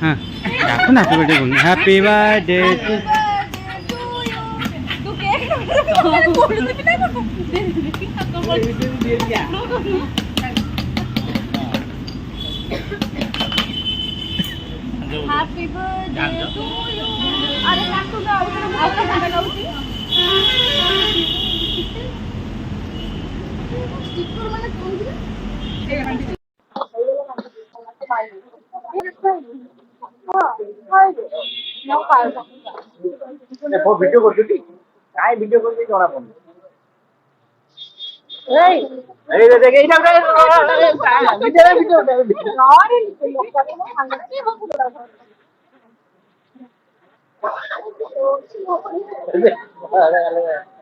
হ্যাঁ এখন happy birthday বলুন happy birthday Happy birthday to you. अरे नाक तो गाओ ना गाओ ती स्टिकर মানে কোন দিকে এই বান্টি देखो वीडियो करते थी काय वीडियो करते जोड़ा फोन ए देख ए ना वीडियो लॉरी अंगती ಹೋಗ್ಬಿಡೋಣ अरे